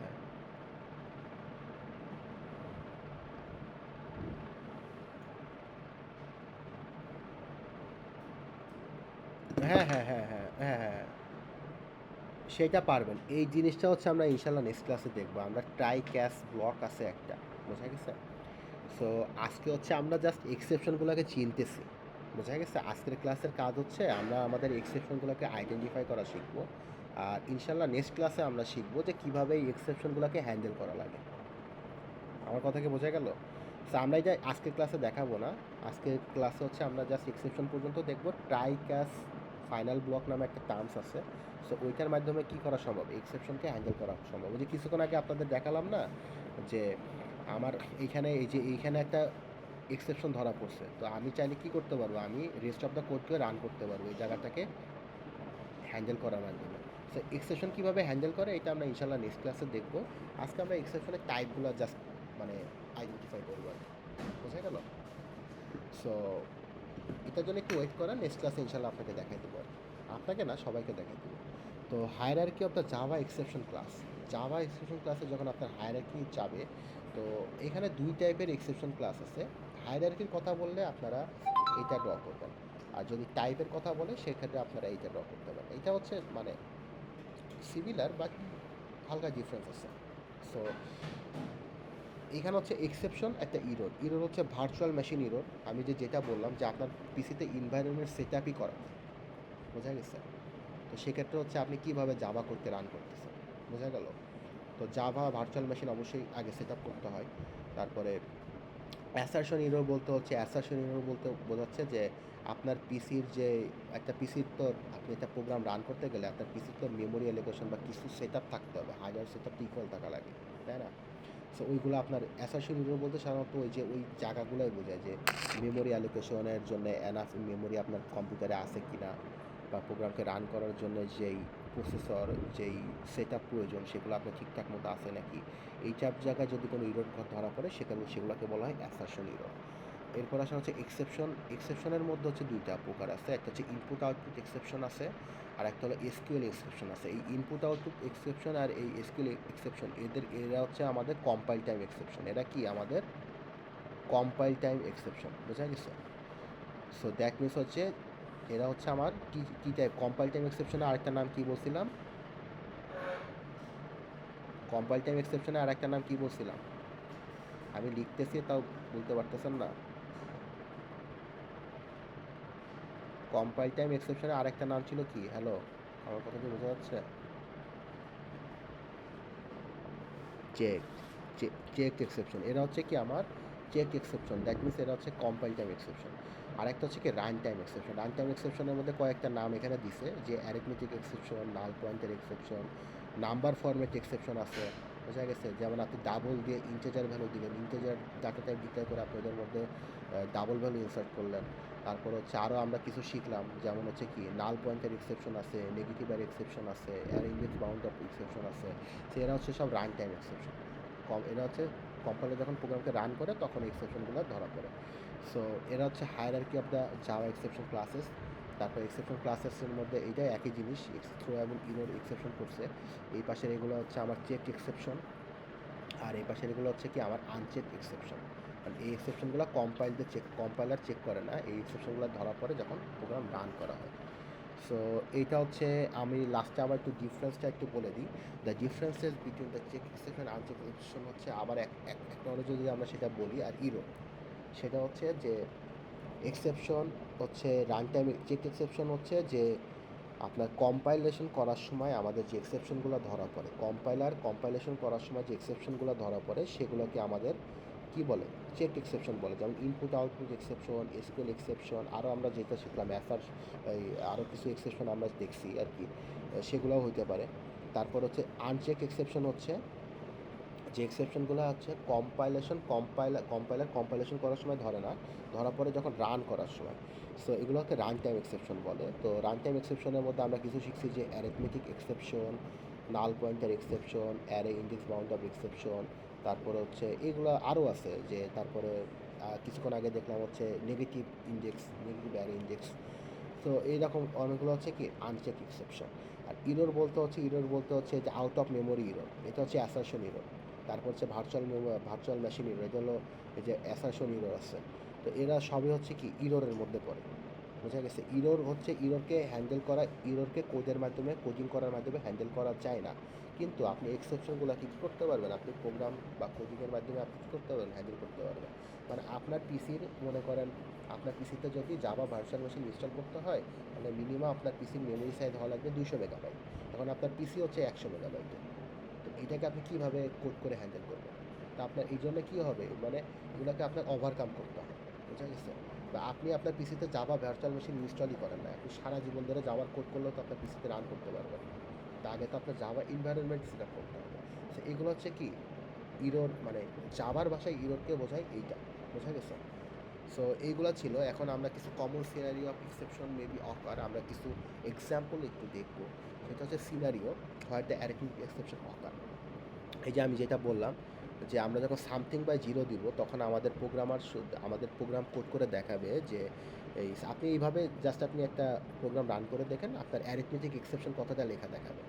হ্যাঁ হ্যাঁ হ্যাঁ হ্যাঁ হ্যাঁ হ্যাঁ হ্যাঁ, সেটা পারবেন। এই জিনিসটা হচ্ছে আমরা ইনশাল্লাহ নেক্সট ক্লাসে দেখবো। আমরা ট্রাই ক্যাশ ব্লক আছে একটা, বোঝা গেছে? সো আজকে হচ্ছে আমরা জাস্ট এক্সেপশনগুলোকে চিনতেছি, বোঝা গেছে? আজকের ক্লাসের কাজ হচ্ছে আমরা আমাদের এক্সেপশনগুলোকে আইডেন্টিফাই করা শিখবো, আর ইনশাল্লাহ নেক্সট ক্লাসে আমরা শিখবো যে কীভাবে এই এক্সেপশনগুলোকে হ্যান্ডেল করা লাগে। আমার কথা কি বোঝা গেল? সো আমরা এটা আজকের ক্লাসে দেখাবো না, আজকের ক্লাসে হচ্ছে আমরা জাস্ট এক্সেপশন পর্যন্ত দেখবো। ট্রাই ক্যাশ ফাইনাল ব্লক নামে একটা টার্মস আছে, সো ওইটার মাধ্যমে কী করা সম্ভব, এক্সেপশনকে হ্যান্ডেল করা সম্ভব। ওই যে কিছুক্ষণ আগে আপনাদের দেখালাম না যে আমার এইখানে একটা এক্সেপশন ধরা পড়ছে, তো আমি চাইলে কী করতে পারবো, আমি রেস্ট অফ দ্য কোডকে রান করতে পারবো, এই জায়গাটাকে হ্যান্ডেল করার মাধ্যমে। সো এক্সেপশন কীভাবে হ্যান্ডেল করে এটা আমরা ইনশাল্লাহ নেক্সট ক্লাসে দেখবো। আজকে আমরা এক্সেপশনের টাইপগুলো জাস্ট মানে আইডেন্টিফাই করবো আর কি। বোঝা গেল? সো এটার জন্য একটু ওয়েট করা, নেক্সট ক্লাসে ইনশাল্লাহ আপনাকে দেখাই দেবো আর কি। আপনাকে না, সবাইকে দেখাই দেবো। তো hierarchy of the Java exception class, Java exception ক্লাসে যখন আপনার হায়ারার্কি যাবে, তো এখানে দুই টাইপের এক্সেপশন ক্লাস আছে। হায়ারার্কির কথা বললে আপনারা এইটা ড্র করবেন, আর যদি টাইপের কথা বলে সেক্ষেত্রে আপনারা এইটা ড্র করতে পারেন। এটা হচ্ছে মানে সিমিলার বাট হালকা ডিফারেন্স আছে। সো এখানে হচ্ছে এক্সেপশন, একটা ইরোর। ইরোর হচ্ছে ভার্চুয়াল মেশিন ইরোর। আমি যেটা বললাম যে আপনার পিসিতে এনভায়রনমেন্ট সেট আপই করা, বোঝা গেছে? তো সেক্ষেত্রে হচ্ছে আপনি কীভাবে জাভা করতে রান করতেছেন, বোঝা গেল? তো জাভা ভার্চুয়াল মেশিন অবশ্যই আগে সেট আপ করতে হয়। তারপরে অ্যাসারশন ইরোর বলতে হচ্ছে, অ্যাসারশন ইরোর বলতে বোঝাচ্ছে যে আপনার পিসির যে একটা পিসির তো আপনি একটা প্রোগ্রাম রান করতে গেলে আপনার পিসির তো মেমোরি অ্যালোকেশন বা কিছু সেট আপ থাকতে হবে, হার্ডওয়্যার সেট আপ ইকুয়াল থাকা লাগে, তাই না? সো ওইগুলো আপনার অ্যাসারশন ইরোর বলতে সাধারণত ওই জায়গাগুলোই বোঝায় যে মেমোরি অ্যালোকেশনের জন্য এনাফ মেমোরি আপনার কম্পিউটারে আছে কি না, বা প্রোগ্রামকে রান করার জন্য যেই প্রসেসর, যেই সেট আপ প্রয়োজন সেগুলো আপনার ঠিকঠাক মতো আছে নাকি, এই চার জায়গায় যদি কোনো ইরোর ধরা পড়ে সেগুলোকে বলা হয় অ্যাসারশন ইরোর। এরপর আসা হচ্ছে এক্সেপশন। এক্সেপশনের মধ্যে হচ্ছে দুইটা প্রকার আছে, একটা হচ্ছে ইনপুট আউটপুট এক্সেপশন আছে, আর একটা হলো এসকিউএল এক্সেপশন আছে। এই ইনপুট আউটপুট এক্সেপশন আর এই এসকিউএল এক্সেপশন এরা হচ্ছে আমাদের কম্পাইল টাইম এক্সেপশন। এরা কি আমাদের কম্পাইল টাইম এক্সেপশন, বোঝা গেছে? সো দ্যাট মিনস হচ্ছে এরা হচ্ছে আমার কি টাইপ কম্পাইল টাইম এক্সেপশনের আরেকটা নাম কি বলছিলাম? কম্পাইল টাইম এক্সেপশনের আরেকটা নাম কি বলছিলাম? আমি লিখতেছি তাও বলতে পারতেছেন না। কম্পাইল টাইম এক্সেপশনের আরেকটা নাম ছিল কি? হ্যালো, আমার কথা কি বোঝা যাচ্ছে? Check, check exception. এরা হচ্ছে কি আমার চেক এক্সেপশন, দ্যাট মিনস এরা হচ্ছে কম্পাইল টাইম এক্সেপশন। আরেকটা হচ্ছে কি run time exception. Run time এক্সেপশনের মধ্যে কয়েকটা নাম এখানে দিছে, যে অ্যারিথমেটিক এক্সেপশন, নাল পয়েন্টের এক্সেপশন, নাম্বার ফরম্যাট এক্সেপশন আছে, বোঝা গেছে? যেমন আপনি ডাবল দিয়ে ইন্টিজার ভ্যালু দিলেন, ইন্টিজার ডাটা টাইপ ডিক্লেয়ার করে আপনি ওদের মধ্যে ডাবল ভ্যালু ইনসার্ট করলেন। তারপর হচ্ছে আরও আমরা কিছু শিখলাম, যেমন হচ্ছে কি নাল পয়েন্টের এক্সেপশন আছে, নেগেটিভ আর এক্সেপশন আছে, এর ইন্ডেক্স বাউন্ড অফ এক্সেপশন আছে। সো এরা হচ্ছে সব রান টাইম এক্সেপশন। এরা হচ্ছে কম্পাইলার যখন প্রোগ্রামকে রান করে তখন এক্সেপশনগুলো ধরা পড়ে। সো এরা হচ্ছে hierarchy of the Java exception classes. তারপর এক্সেপশন ক্লাসেসের মধ্যে এইটাই একই জিনিস, থ্রো এবং ইরোর এক্সেপশন করছে। এই পাশের এগুলো হচ্ছে আমার চেক এক্সেপশন, আর এই পাশের এগুলো হচ্ছে কি আমার আনচেক এক্সেপশন। মানে এই এক্সেপশনগুলো কম্পাইলার চেক করে না, এই এক্সেপশনগুলো ধরা পড়ে যখন প্রোগ্রাম রান করা হয়। সো এইটা হচ্ছে, আমি লাস্টে আবার একটু ডিফারেন্সটা একটু বলে দিই। The differences between the check exception আর আনচেক এক্সেপশন হচ্ছে আবার একটা যদি আমরা সেটা বলি, আর ইরো সেটা হচ্ছে যে এক্সেপশন হচ্ছে রান টাইম, চেক এক্সেপশন হচ্ছে যে আপনার কম্পাইলেশন করার সময় আমাদের যে এক্সেপশনগুলো ধরা পড়ে, কম্পাইলেশন করার সময় যে এক্সেপশনগুলো ধরা পড়ে সেগুলোকে আমাদের কি বলে? চেক এক্সেপশন বলে। যেমন input output exception, SQL exception, আরও আমরা যেটা শিখলাম এই আরও কিছু এক্সেপশন আমরা দেখছি আর কি, সেগুলোও হইতে পারে। তারপর হচ্ছে আনচেক এক্সেপশন হচ্ছে যে এক্সেপশনগুলো হচ্ছে কম্পাইলার কম্পাইলেশন করার সময় ধরে না, ধরা পড়ে যখন রান করার সময়। সো এগুলোকে রান টাইম এক্সেপশন বলে। তো রান টাইম এক্সেপশনের মধ্যে আমরা কিছু শিখছি, যে arithmetic exception, null pointer exception, array index bound of exception, তারপরে হচ্ছে এগুলো আরও আছে, যে তারপরে কিছুক্ষণ আগে দেখলাম হচ্ছে নেগেটিভ অ্যারে ইন্ডেক্স। তো এইরকম অনেকগুলো হচ্ছে কি আনচেক এক্সেপশন। আর ইরোর বলতে হচ্ছে যে আউট অফ মেমোরি ইরোর, এটা হচ্ছে অ্যাসারশন ইরোর। তারপর হচ্ছে ভার্চুয়াল মেশিন ইরোর, এটা হলো এই যে অ্যাসারশন ইরোর আছে। তো এরা সবই হচ্ছে কি ইরোরের মধ্যে পড়ে, বোঝা গেছে? ইরোর হচ্ছে ইরোরকে কোডের মাধ্যমে, কোডিং করার মাধ্যমে হ্যান্ডেল করা যায় না, কিন্তু আপনি এক্সেপশনগুলো কী করতে পারবেন, আপনি প্রোগ্রাম বা কোডিংয়ের মাধ্যমে আপনি কী করতে পারবেন, হ্যান্ডেল করতে পারবেন। মানে আপনার পিসির, মনে করেন আপনার পিসিতে যদি জাভা ভার্চুয়াল মেশিন ইনস্টল করতে হয়, তাহলে মিনিমাম আপনার পিসির মেমোরি সাইজ হওয়া লাগবে 200 MB। এখন আপনার পিসি হচ্ছে 100 MB। তো এটাকে আপনি কীভাবে কোড করে হ্যান্ডেল করবেন? তা আপনার এই জন্য কী হবে, মানে এগুলোকে আপনার ওভারকাম করতে হবে, বোঝা গেছে? বা আপনি আপনার পিসিতে জাভা ভার্চুয়াল মেশিন ইনস্টলই করেন না, আপনি সারা জীবন ধরে জাভার কোড করলেও তো আপনার পিসিতে রান করতে পারবেন। তা আগে তো আপনার জাভা এনভায়রনমেন্ট সেট আপ করতে হবে। সো এগুলো হচ্ছে কি ইরোর, মানে জাভার ভাষায় ইরোরকে বোঝায় এইটা, বোঝা গেছে? সো এইগুলা ছিল। এখন আমরা কিছু common scenario of exception maybe occur, আমরা কিছু এক্সাম্পল একটু দেখব। সেটা হচ্ছে scenario where the arithmetic exception occur. এই যে আমি যেটা বললাম যে আমরা যখন সামথিং বাই জিরো দিব তখন আমাদের প্রোগ্রাম কোড করে দেখাবে যে এই আপনি এইভাবে জাস্ট আপনি একটা প্রোগ্রাম রান করে দেখেন, আপনার অ্যারিথমেটিক এক্সেপশন কথাটা লেখা দেখাবে,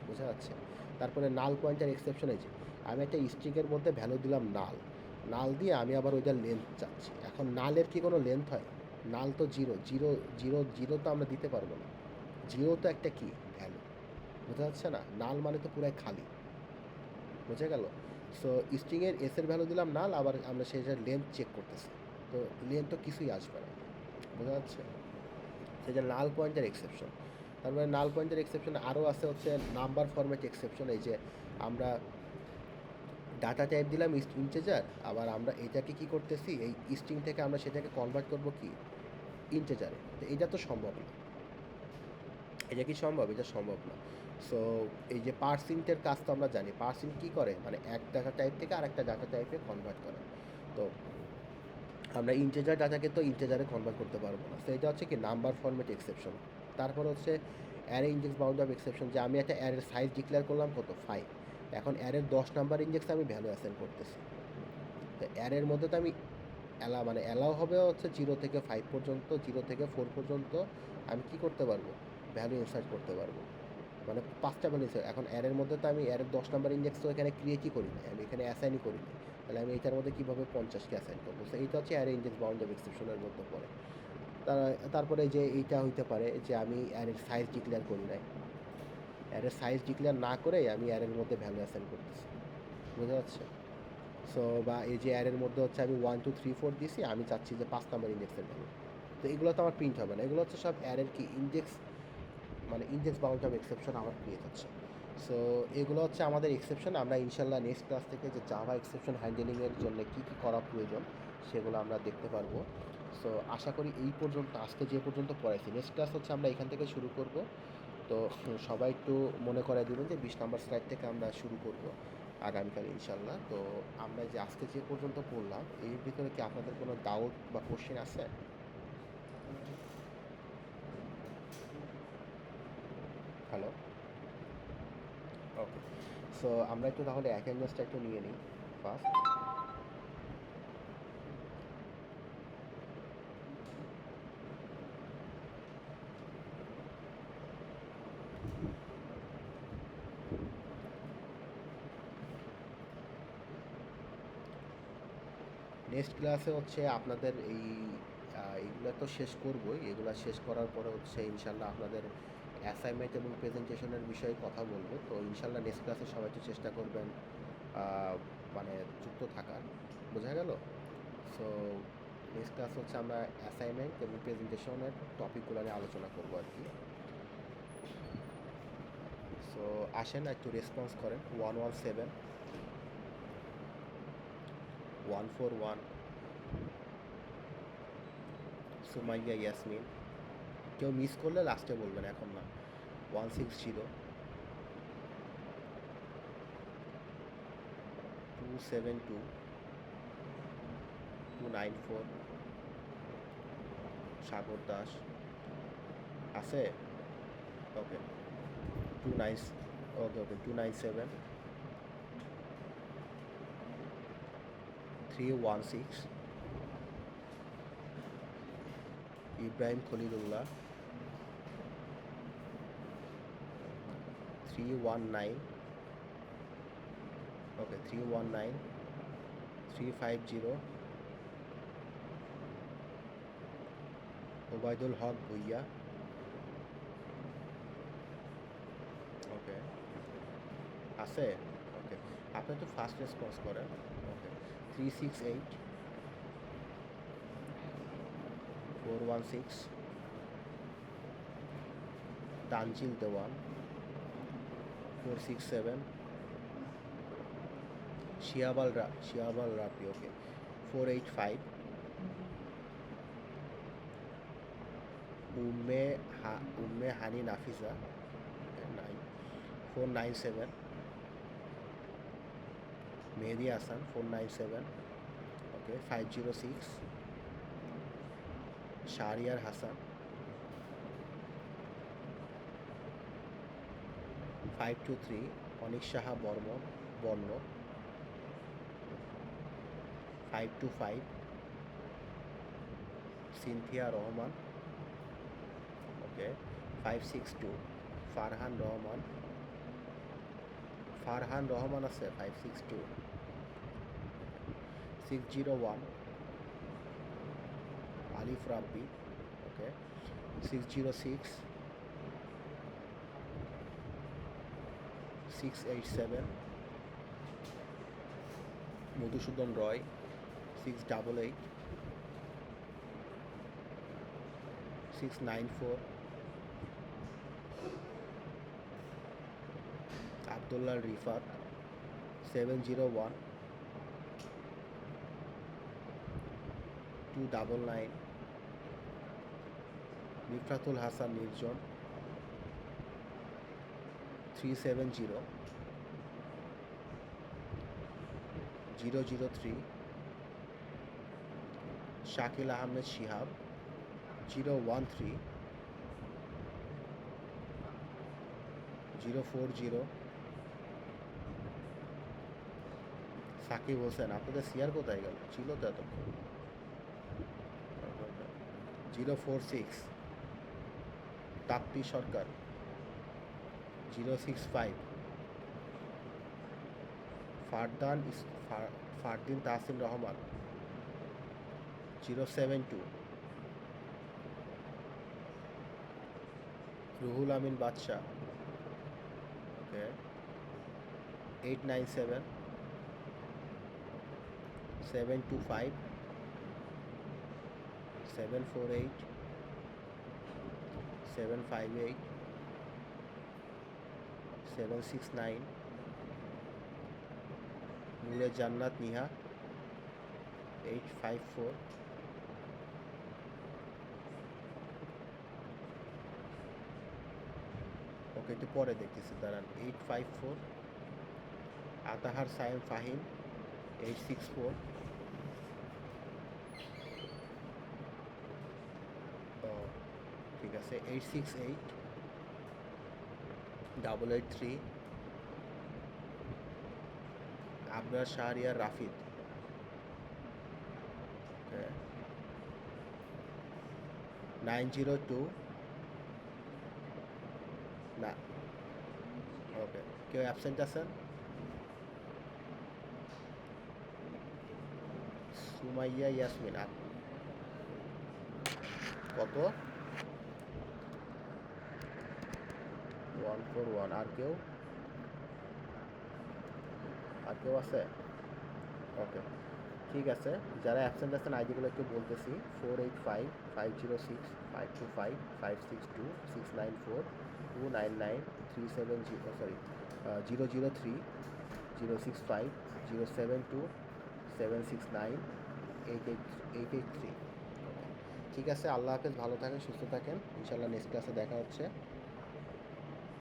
বোঝা যাচ্ছে? তারপরে নাল পয়েন্টার এক্সেপশন, এই যে আমি একটা স্ট্রিংয়ের মধ্যে ভ্যালু দিলাম নাল, নাল দিয়ে আমি আবার ওইটার লেন্থ চাচ্ছি। এখন নালের কি কোনো লেন্থ হয়? নাল তো জিরো, জিরো জিরো জিরো তো আমরা দিতে পারবো না। জিরো তো একটা কি ভ্যালু, বোঝা যাচ্ছে না? নাল মানে তো পুরাই খালি, বোঝা গেল? সো স্ট্রিংয়ের এসের ভ্যালু দিলাম নাল, আবার আমরা সেটার লেন্থ চেক করতেছি, তো লেন্থ তো কিছুই আসবে না, বোঝা যাচ্ছে? সেটা নাল পয়েন্টের এক্সেপশন। তারপরে নাল পয়েন্টের এক্সেপশন আরও আছে হচ্ছে নাম্বার ফরম্যাট এক্সেপশন। এই যে আমরা ডাটা টাইপ দিলাম ইন্টেজার, আবার আমরা এটাকে কি করতেছি, এই স্ট্রিং থেকে আমরা সেটাকে কনভার্ট করব কি ইন্টেজারে, তো এটা তো সম্ভব না। এটা কি সম্ভব? এটা সম্ভব না। সো এই যে পার্সিংটের কাজ তো আমরা জানি, পার্সিং কী করে, মানে এক ডাটা টাইপ থেকে আরেকটা ডাটা টাইপে কনভার্ট করে। তো আমরা ইন্টেজার ডাটাকে তো ইন্টেজারে কনভার্ট করতে পারবো না। সো এটা হচ্ছে কি নাম্বার ফরম্যাট এক্সেপশন। তারপর হচ্ছে array index bound of exception, যে আমি একটা অ্যারের সাইজ ডিক্লেয়ার করলাম কত 5, এখন অ্যারের 10 নাম্বার ইন্ডেক্সে আমি ভ্যালু অ্যাসাইন করতেছি। তো অ্যারের মধ্যে তো আমি অ্যালাও হবে হচ্ছে 0 থেকে 5 পর্যন্ত, 0 থেকে 4 পর্যন্ত আমি কি করতে পারবো, ভ্যালু ইনসার্ট করতে পারবো, মানে 5টা ভ্যালু ইনসার্ট। এখন অ্যারের মধ্যে তো আমি অ্যারের 10 নাম্বার ইন্ডেক্স তো এখানে ক্রিয়েটই করি না, আমি এখানে অ্যাসাইনই করি না, তাহলে আমি এটার মধ্যে কীভাবে 50কে অ্যাসাইন করবো? সো এইটা হচ্ছে অ্যারে ইন্ডেক্স বাউন্ড অফ এক্সেপশনের মধ্যে পড়ে। তারপরে যে এইটা হইতে পারে যে আমি অ্যারের সাইজ ডিক্লেয়ার করি নাই, অ্যারের সাইজ ডিক্লেয়ার না করে আমি অ্যারের মধ্যে ভ্যালু অ্যাসাইন করতেছি, বোঝা যাচ্ছে? সো বা এই যে অ্যারের মধ্যে হচ্ছে আমি 1 2 3 4 দিছি, আমি চাচ্ছি যে 5 নাম্বার ইন্ডেক্সের ভ্যালু, তো এগুলো তো আমার প্রিন্ট হবে না। এগুলো হচ্ছে সব অ্যারের কি ইন্ডেক্স, মানে ইন্ডেক্স বাউন্ড অফ এক্সেপশন আমার ক্রিয়েট হচ্ছে। সো এগুলো হচ্ছে আমাদের এক্সেপশন। আমরা ইনশাল্লাহ নেক্সট ক্লাস থেকে যে জাভা এক্সেপশন হ্যান্ডেলিংয়ের জন্য কী কী করা প্রয়োজন সেগুলো আমরা দেখতে পারবো। সো আশা করি এই পর্যন্ত, আজকে যে পর্যন্ত পড়াইছি, নেক্সট ক্লাস হচ্ছে আমরা এখান থেকে শুরু করব। তো সবাই একটু মনে করাই দেবেন যে 20 নম্বর স্লাইড থেকে আমরা শুরু করব আগামীকাল ইনশাল্লাহ। তো আমরা যে আজকে যে পর্যন্ত পড়লাম এর ভিতরে কি আপনাদের কোনো ডাউট বা কোশ্চেন আছে? হ্যালো, ওকে। সো আমরা একটু তাহলে অ্যাটেন্ডেন্সটা একটু নিয়ে নিই ফার্স্ট। নেক্সট ক্লাসে হচ্ছে আপনাদের এইগুলো তো শেষ করবই, এগুলো শেষ করার পরে হচ্ছে ইনশাল্লাহ আপনাদের অ্যাসাইনমেন্ট এবং প্রেজেন্টেশনের বিষয়ে কথা বলবো। তো ইনশাল্লাহ নেক্সট ক্লাসে সবাই একটু চেষ্টা করবেন মানে যুক্ত থাকার, বোঝা গেল? সো নেক্সট ক্লাস হচ্ছে আমরা অ্যাসাইনমেন্ট এবং প্রেজেন্টেশনের টপিকগুলো নিয়ে আলোচনা করবো আর কি। সো আসেন একটু রেসপন্স করেন। 117 141 সুমাইয়া ইয়াসমিন। কেউ মিস করলে লাস্টে বলবেন, এখন না। 160 272 294 সাগর দাস আছে? ওকে 29, ওকে ওকে 297 316 ইব্রাহিম খলিলুল্লাহ 319, ওকে 319 350 ওবায়দুল হক ভুইয়া, ওকে আছে? ওকে, আপনি তো ফার্স্ট রেসপন্স করেন। ওকে 368 416 তানজিল দেওয়ান 467 শিয়াবাল রাফি, ওকে 485 উম্মে হানি নাফিজা 497 মেহেদি হাসান 497, ওকে 506 শাহরিয়ার হাসান, 523 অনিক সাহা বর্মন বর্ণ, 525 সিনথিয়া রহমান, ওকে, 562 ফারহান রহমান, আছে 562, 601 আলিফ রাব্বি, ওকে, 606 687 মধুসূদন রয়, 688 694 আবদুল্লাহ রিফাত, 701 299 মিফরাতুল হাসান নির্জন, 370 003 শাকিল আহমেদ শিহাব, 013 040 সাকিব হোসেন। আপনাদের সিয়ার কোথায় গেল? ছিল তো এতক্ষণ। 046 তাপ্তি সরকার, 065 ফারদিন তাহসিন রহমান, 072 রুহুল আমিন বাদশাহ, ওকে, 897 725 748 758 769 নূরে জান্নাত নিহা, 854 ওকে, একটু পরে দেখতেছি, দাঁড়ান। 854 আতাহার সায়েম ফাহিম, 864 ঠিক আছে, 868 883 আবরার শাহরিয়ার রাফিদ, 902 না, ওকে, কেউ অ্যাবসেন্ট আছেন? সুমাইয়া ইয়াসমিন, কত? 141 আর কেউ আছে? ওকে, ঠিক আছে, যারা অ্যাবসেন্ট আছেন আইডিগুলো একটু বলতেছি। 485 506 525 562 694 299 370 003 065 072 769 883। ঠিক আছে, আল্লাহ হাফেজ, ভালো থাকেন, সুস্থ থাকেন, ইনশাল্লাহ নেক্সট ক্লাসে দেখা হচ্ছে।